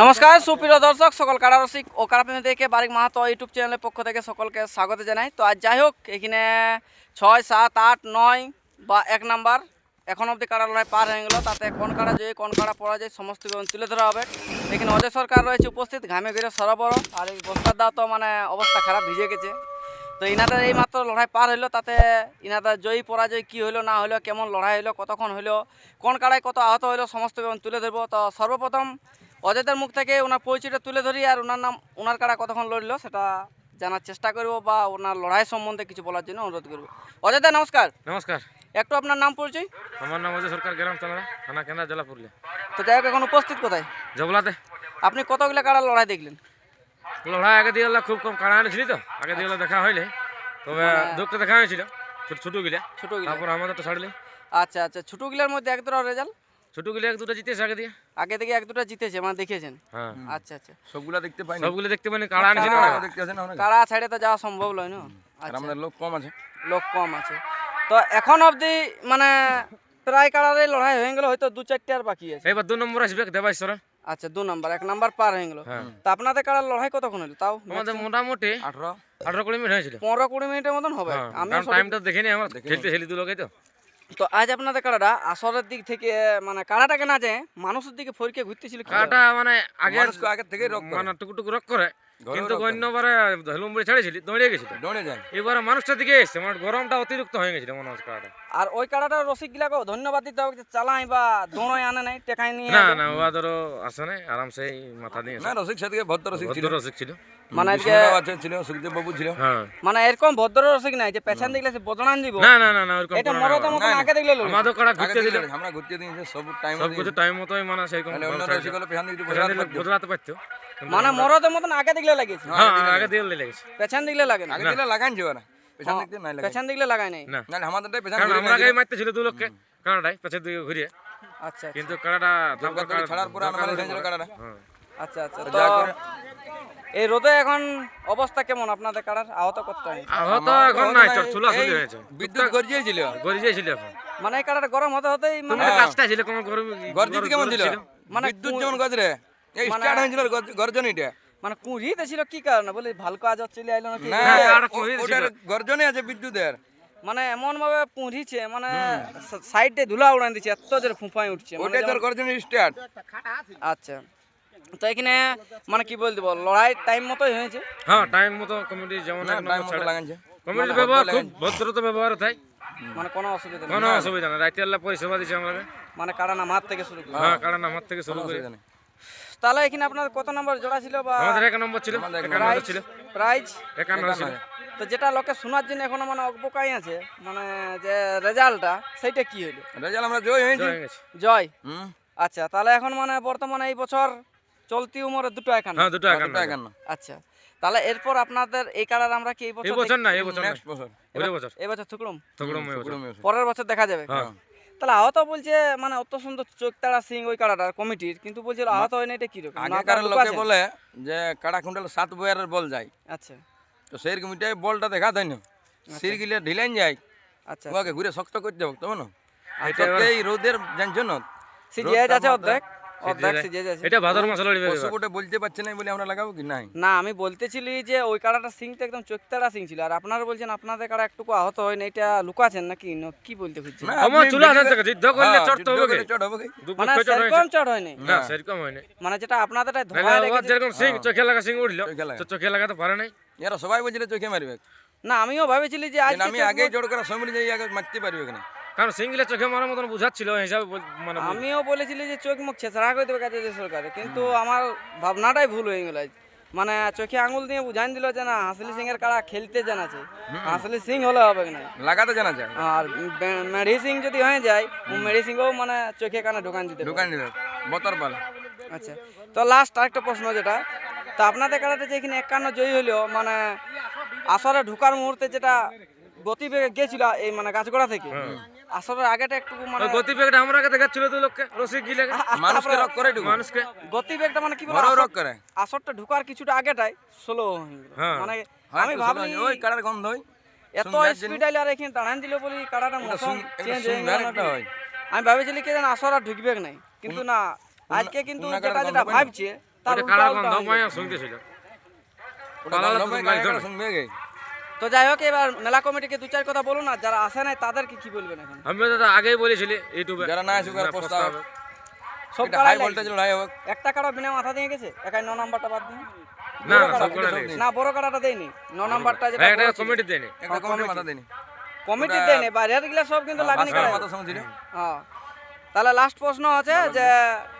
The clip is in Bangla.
নমস্কার সুপ্রিয় দর্শক, সকল কাড়া রসিক ও কাড়াপ্রেমীদেরকে বারিক মাহাতো ইউটিউব চ্যানেলের পক্ষ থেকে সকলকে স্বাগত জানাই। তো আজ যাই হোক, এখানে 6, 7, 8, 9 বা 1 নাম্বার এখন অবধি কাড়া লড়াই পার হয়ে গেল। তাতে কোন কাড়া জয়ী কোন কাড়া পরাজয় সমস্ত বিবরণ তুলে ধরা হবে। এখানে অজয় সরকার রয়েছে উপস্থিত, ঘামে ঘিরে সরবরাহ। আর এই বস্তার দাও তো মানে অবস্থা খারাপ, ভিজে গেছে। তো ইনাদের এই মাত্র লড়াই পার হইলো, তাতে ইনাদের জয়ী পরাজয় কী হইলো না হইলো, কেমন লড়াই হইলো, কতক্ষণ হইলো, কোন কাড়ায় কত আহত হইলো সমস্ত বিবরণ তুলে ধরবো। তো সর্বপ্রথম অজয়দের মুখ থেকে ওনার পরিচয়টা তুলে ধরি, আর ওনার কাড়া কতক্ষণ লড়লো সেটা জানার চেষ্টা করবো, বা ওনার লড়াই সম্বন্ধে কিছু বলার জন্য অনুরোধ করবো। অজয়দা নমস্কার। নমস্কার, একটু আপনার নাম পরিচয়। আমার নাম অজয় সরকার, গ্রাম চালাড়া, থানা কেন্দ্র, জেলা পুরুলিয়া। তো যাই হোক, এখন উপস্থিত কোথায়? জবলাতে। আপনি কতগুলো কাড়া লড়াই দেখলেন? লড়াই আগে দিয়ে খুব কম কাড়া আনেছিলি, তো আগে দিয়ে দেখা হইলে, তবে দুটো দেখা হয়েছিল ছোট গিলা, তারপর আমাদের তো ছাড়লি। আচ্ছা আচ্ছা, ছোটোগুলোর মধ্যে এক দুটো রেজাল্ট? ছোট গিলা এক দুটো জিতেছে আগে দিয়ে, আগে থেকে এক দুটো জিতেছে মানে দেখেছেন? হ্যাঁ। আচ্ছা আচ্ছা, সবগুলা দেখতে পাই সবগুলো দেখতে পাইনি, কাড়া আনেছি না, দেখতে আছেন আমরা কাড়া ছাড়ে তো যাওয়া সম্ভব নয় না। আর আমাদের লোক কম আছে। লোক কম আছে। তো এখন অবধি মানে প্রায় কাড়ারে লড়াই হয়ে গেল, হয়তো 2-4টে আর বাকি আছে। এবার 2 নম্বর আসবে দেবাইশ্বরণ। আচ্ছা, 2 নাম্বার, 1 নাম্বার পার হয়ে গেল। তা আপনাদের কাড়ার লড়াই কতক্ষণ হলো তাও? আমাদের মোটামুটি 18-20 মিনিট হয়েছিল। 15-20 মিনিটের মতন হবে। আমি টাইমটা দেখিনি, আমার খেলতে দু লোকই তো। তো আজ আপনাদের কাড়াটা আসরের দিক থেকে মানে কাড়াটাকে না যায় মানুষের দিকে ফরিকে ঘুরতেছিল। কাড়াটা মানে আগে থেকে মানে টুকটুক রক করে, কিন্তু অন্যবারে হেলুমবুড়ি ছেড়েছিলি দৌড়ে গেছিল, দৌড়ে যায়। এবারে মানুষটা দিকে এসছে, মানে গরমটা অতিরিক্ত হয়ে গেছিল মনে হচ্ছে কাড়াটা। আর ওই কাড়াটার রসিক গিলাকে ধন্যবাদ দিতে হবে যে চালাই বা দোড়াই আনে নাই, টেকাই নিয়ে। না না, ওয়া ধরো আসে নাই, আরামসে মাথা দিয়ে না, রসিক সাথে ভদ্র রসিক ছিল, ভদ্র রসিক ছিল। মানে আছে ছিল, সুখদেব বাবু ছিল। হ্যাঁ, মানে এরকম ভদ্র রসিক নাই যে পেছন দেখলে সে বদনান দিব। না না না না, ওরকম এটা মরদ মতন আগে দেখলে লড়বে। আমাদের কাড়া ঘুরতে দিল, আমরা ঘুরতে দিই সব টাইম, সব কিছু টাইম মতোই, মানে সেরকম অন্য রসিক হলো পেছন দিকে বদলাতে পারতো। মানে মরদের মতন আগে দেখলে লাগিয়েছে, হ্যাঁ, আগে দিয়ে লেগেছে, পেছন দিকলে লাগে না। আগে দিলে লাগান যাবে না, পেছন দিকে নাই লাগান। পেছন দিকলে লাগাই নাই না, না আমাদেরটাই পেছন কারণ দিকে আমরা আগে মারতে ছিল 2 লোককে কাড়াটাই পেছন দিকে ঘুরিয়ে, আচ্ছা কিন্তু কাড়াটা তারপর করে ছাড়ার পরে আমরা হয়েছিল কাড়াটা। আচ্ছা আচ্ছা। তো এই রোদে এখন অবস্থা কেমন আপনাদের কাড়ার? আহত কতটা? আহত এখন নাই, চুলা শুরু হয়েছে, বিদ্যুৎ গর্জিয়েছিল, গড়িয়েছিল এখন। মানে এই কাড়াটা গরম হতেই মানে তোমাদের কাজটা ছিল কোন গরম, গর্জিত কেমন ছিল, মানে বিদ্যুৎ যেমন গজরে এই স্টার্ট হয়েছিল গর্জনিটা। মানে কুঁড়িতে ছিল কি কারণে বলি, ভাল কাজ চলে আইলো নাকি? না, ওটার গর্জনে আছে বিদ্যুতের। মানে এমন ভাবে পুঁড়িছে, মানে সাইডে ধুলা উড়ান দিচ্ছে, এত জোরে ফুঁফাই উঠছে। ওটাই তোর গর্জনের স্টার্ট। আচ্ছা, তো এখানে মানে কি বলতে বল, লড়াই টাইম মতোই হয়েছে। হ্যাঁ, টাইম মতো কমিটি যেমন টাইম মতো লাগানছে। কমিটির ব্যবহার খুব ভদ্রতা ব্যবহার তাই, মানে কোনো অসুবিধা নেই, কোনো অসুবিধা না। রাইতে আল্লাহ পরিষেবা দিচ্ছে আমাকে। মানে কাড়া নামার থেকে শুরু করে। হ্যাঁ, কারণ আমার থেকে শুরু করে। তাহলে এখানে আপনার কত নম্বর জোড়া ছিল? বা আমাদের 1 নম্বর ছিল, 51 ছিল, প্রাইজ 51 ছিল। তো যেটা লোকে শোনার জন্য এখনো মানে অকবকাই আছে, মানে যে রেজাল্টটা সেইটা কি হলো? রেজাল্ট আমরা জয় হয়েছি। জয়। আচ্ছা, তাহলে এখন মানে বর্তমানে এই বছর চলতি উমরে 251। হ্যাঁ, 251। আচ্ছা, তাহলে এরপর আপনাদের এই কালার আমরা কি এই বছর না, এই বছর নেক্সট বছর, এই বছর থুকরুম এই বছর, পরের বছর দেখা যাবে। তাহলে আহত বলছে মানে অত সুন্দর চোখ তারা সিং ওই কাড়াটার কমিটির, কিন্তু বলছিল আহত হয় না, এটা কিরকম? আগেকার লোকে বলে যে কাড়া কুণ্ডল 7 বয়ারের বল যায়। আচ্ছা, তো সেই কমিটাই বলটা দেখা দেয় না, সির গিলে ঢিলাইন যায়। আচ্ছা, ওকে ঘুরে শক্ত করতে হবে তবে না। এই রোদের জানছো না, সিজিয়ে যাচ্ছে অর্ধেক সিজিয়ে যাচ্ছে। এটা ভাদর মাস লড়বে। পশুপটে বলতে পারছে না বলে আমরা লাগাবো কি নাই? না, আমি বলতেছিলি যে ওই কাড়াটা সিংটা একদম চোখতাড়া সিং ছিল, আর আপনারা বলছেন আপনাদের কাড়া একটু আহত হয় না, এটা লুকাছেন নাকি কি বলতে খুঁজছেন? আমার চুলা আছে, যুদ্ধ করলে চড়তে হবে, চড় হবে। মানে সেরকম চড় হয় না, না সেরকম হয় না, মানে যেটা আপনাদেরটা ধোয়া নালে রেখেছে। যেরকম সিং চোখে লাগা সিং উঠলো, তো চোখে লাগাতে পারে নাই। এরা সবাই বলছিল চোখে মারবে। না, আমিও ভাবেছিলি যে আজ আমি আগে জোর করে সময় যাই আগে মারতে পারবে কিনা, কারণ সিংগুলো চোখে মারার মতন বুঝাচ্ছিল হিসাবে, মানে আমিও বলেছিলি যে চোখ মুখ ছেঁচড়া করে দেবে কাজে সরকারে, কিন্তু আমার ভাবনাটাই ভুল হয়ে গেল। মানে চোখে আঙুল দিয়ে বুঝাই দিল যে না হাসলি সিং এর কাড়া খেলতে জানাছে, হাসলি সিং হলে হবে না, লাগাতে জানা যায়। আর মেডি সিং যদি হয়ে যায়, মেডি সিংও মানে চোখে কানে ঢোকান দিতে দোকান দিল বতর পাল। আচ্ছা, তো লাস্ট আরেকটা প্রশ্ন, যেটা তো আপনাদের কাড়াতে যে এখানে 51 জয়ী হলো, মানে আসরে ঢুকার মুহূর্তে যেটা গতিবেগে গেছিল এই মানে গাছগড়া থেকে, আসরের আগেটা একটু মানে গতিবেগটা আমরা আগে দেখাচ্ছিল 2 লোককে রসিক গিলে, মানুষকে রক করে ঢুকে, মানুষকে গতিবেগটা মানে কি বড় রক করে। আসরটা ঢুকার কিছুটা আগেটাই স্লো হয়ে গেল। মানে আমি ভাবলি ওই কাড়ার গন্ধ হয়, এত স্পিড আইলে আর এখানে টানান দিল বলি কাড়াটা মৌসুম চেঞ্জ হয়ে গেল। সুন্দর হয়। আমি ভাবেছিলি কি যেন আসর আর ঢুকবে নাই, কিন্তু না, আজকে কিন্তু যেটা ভাবছে তার ওটা উল্টা কাড়া উল্টা গন্ধ হয়ে পায় গেছে। শুনতে ছিল ওটা পালালে তো গন্ধ পায়, গাড়ি কাড়া ধরে। শুনবে গে। তো যাই হোক, এবার মেলা কমিটিকে দু চার কথা বলুন, আর যারা আসে নাই তাদেরকে কি বলবেন এখন? আমি তো আগেই বলেছিলি ইউটিউবে যারা না আসুক আর প্রস্তাব সব এটা কাড়াই হাই ভোল্টেজ লাগছে। লড়াই হোক। একটা কাড়া বিনা মাথা দিয়ে গেছে, একাই 9 নাম্বারটা বাদ দিয়ে। না বড় না কাড়া সব করে সব নেই না, বড় কাড়াটা দেয়নি, 9 নাম্বারটা যেটা একটা বড় ছিল। কমিটি দেয়নি একটা কমিটি মাথা দেনি। কমিটি দেয়নি, বাইরের গুলা সব কিন্তু লাগনি বাসকার কাড়াই। মাথা সঙ্গে ছিল। হ্যাঁ, তাহলে লাস্ট প্রশ্ন আছে যে